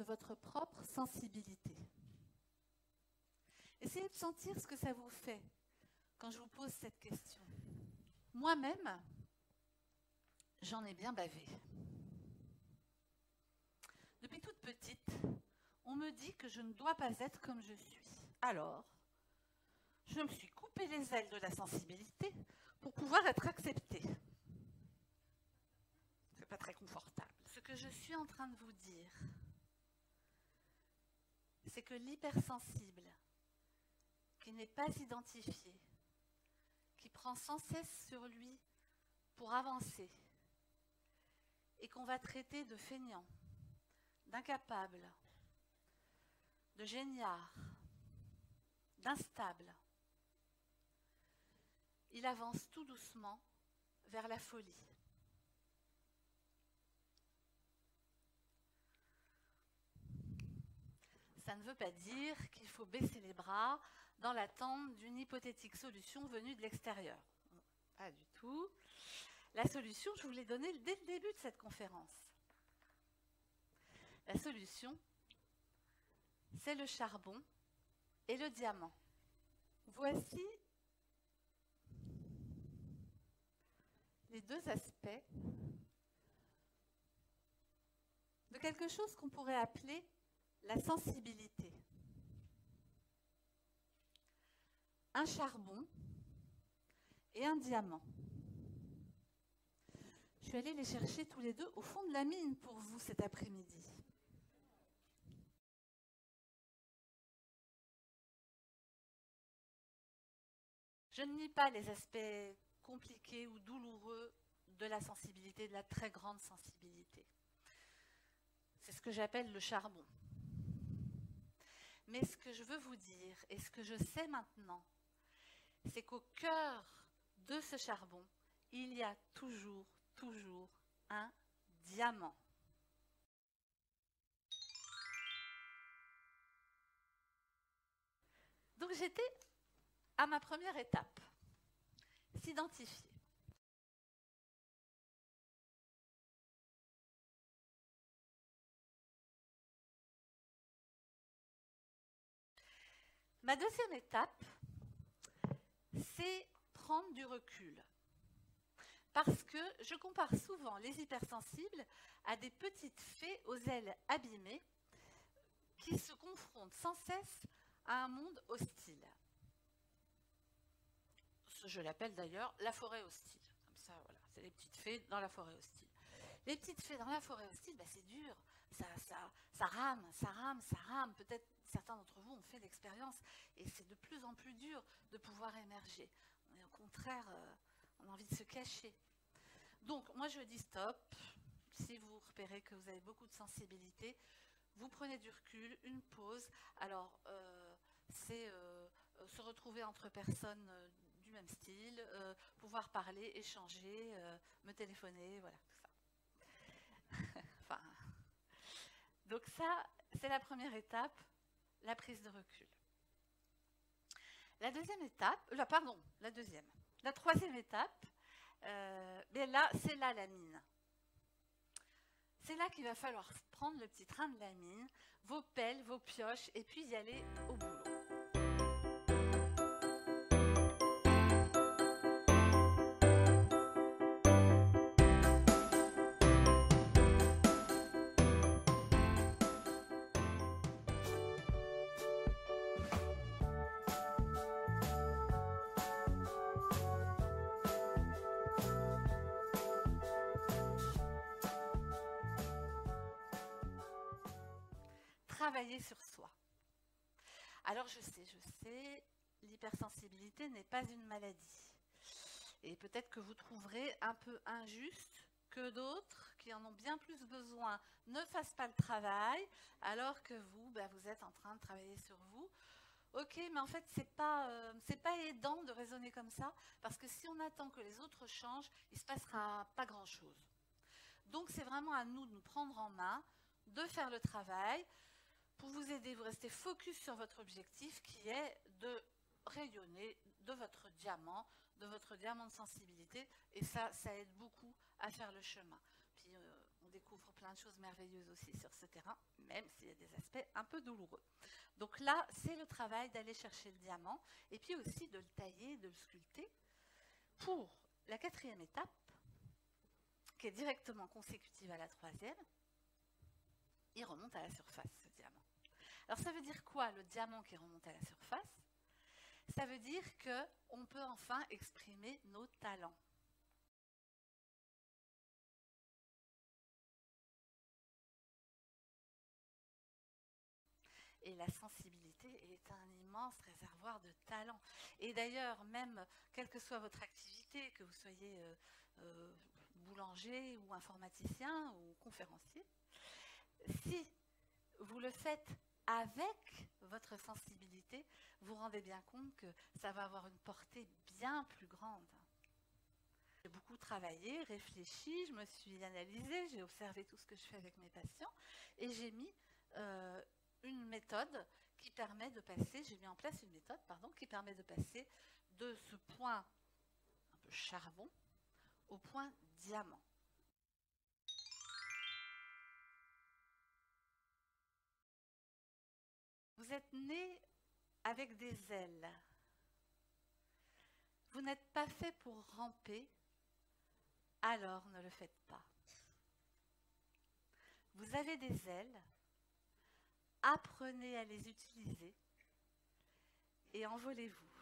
votre propre sensibilité. Essayez de sentir ce que ça vous fait quand je vous pose cette question. Moi-même, j'en ai bien bavé. Depuis toute petite, on me dit que je ne dois pas être comme je suis. Alors, je me suis coupé les ailes de la sensibilité pour pouvoir être acceptée. C'est pas très confortable. Ce que je suis en train de vous dire, c'est que l'hypersensible, qui n'est pas identifié, qui prend sans cesse sur lui pour avancer, et qu'on va traiter de feignant, d'incapable, de géniard, d'instable, il avance tout doucement vers la folie. Ça ne veut pas dire qu'il faut baisser les bras dans l'attente d'une hypothétique solution venue de l'extérieur. Pas du tout. La solution, je vous l'ai donnée dès le début de cette conférence. La solution, c'est le charbon et le diamant. Voici les deux aspects de quelque chose qu'on pourrait appeler la sensibilité. Un charbon et un diamant. Je suis allée les chercher tous les deux au fond de la mine pour vous cet après-midi. Je ne nie pas les aspects compliqués ou douloureux de la sensibilité, de la très grande sensibilité. C'est ce que j'appelle le charbon. Mais ce que je veux vous dire, et ce que je sais maintenant, c'est qu'au cœur de ce charbon, il y a toujours un diamant. Donc j'étais à ma première étape, s'identifier. Ma deuxième étape, c'est prendre du recul. Parce que je compare souvent les hypersensibles à des petites fées aux ailes abîmées qui se confrontent sans cesse à un monde hostile. Je l'appelle d'ailleurs la forêt hostile. Comme ça, voilà, c'est les petites fées dans la forêt hostile. Les petites fées dans la forêt hostile, bah, c'est dur. Ça rame. Peut-être certains d'entre vous ont fait l'expérience et c'est de plus en plus dur de pouvoir émerger. Au contraire, on a envie de se cacher. Donc, moi, je dis stop. Si vous repérez que vous avez beaucoup de sensibilité, vous prenez du recul, une pause. Alors, c'est se retrouver entre personnes du même style, pouvoir parler, échanger, me téléphoner, voilà, tout ça. Enfin, donc ça, c'est la première étape, la prise de recul. La deuxième étape, la troisième étape, mais là, c'est là la mine. C'est là qu'il va falloir prendre le petit train de la mine, vos pelles, vos pioches, et puis y aller au boulot. Travailler sur soi. Alors je sais, l'hypersensibilité n'est pas une maladie. Et peut-être que vous trouverez un peu injuste que d'autres, qui en ont bien plus besoin, ne fassent pas le travail, alors que vous, vous êtes en train de travailler sur vous. Ok, mais en fait, c'est pas aidant de raisonner comme ça, parce que si on attend que les autres changent, il ne se passera pas grand-chose. Donc c'est vraiment à nous de nous prendre en main, de faire le travail, pour vous aider, vous restez focus sur votre objectif qui est de rayonner de votre diamant de sensibilité. Et ça aide beaucoup à faire le chemin. Puis on découvre plein de choses merveilleuses aussi sur ce terrain, même s'il y a des aspects un peu douloureux. Donc là, c'est le travail d'aller chercher le diamant, et puis aussi de le tailler, de le sculpter. Pour la quatrième étape, qui est directement consécutive à la troisième, il remonte à la surface, ce diamant. Alors ça veut dire quoi, le diamant qui remonte à la surface? Ça veut dire qu'on peut enfin exprimer nos talents. Et la sensibilité est un immense réservoir de talent. Et d'ailleurs, même quelle que soit votre activité, que vous soyez boulanger ou informaticien ou conférencier, si vous le faites avec votre sensibilité, vous vous rendez bien compte que ça va avoir une portée bien plus grande. J'ai beaucoup travaillé, réfléchi, je me suis analysée, j'ai observé tout ce que je fais avec mes patients et j'ai mis une méthode qui permet de passer, j'ai mis en place une méthode, pardon, qui permet de passer de ce point un peu charbon au point diamant. Vous êtes né avec des ailes. Vous n'êtes pas fait pour ramper, alors ne le faites pas. Vous avez des ailes, apprenez à les utiliser et envolez-vous.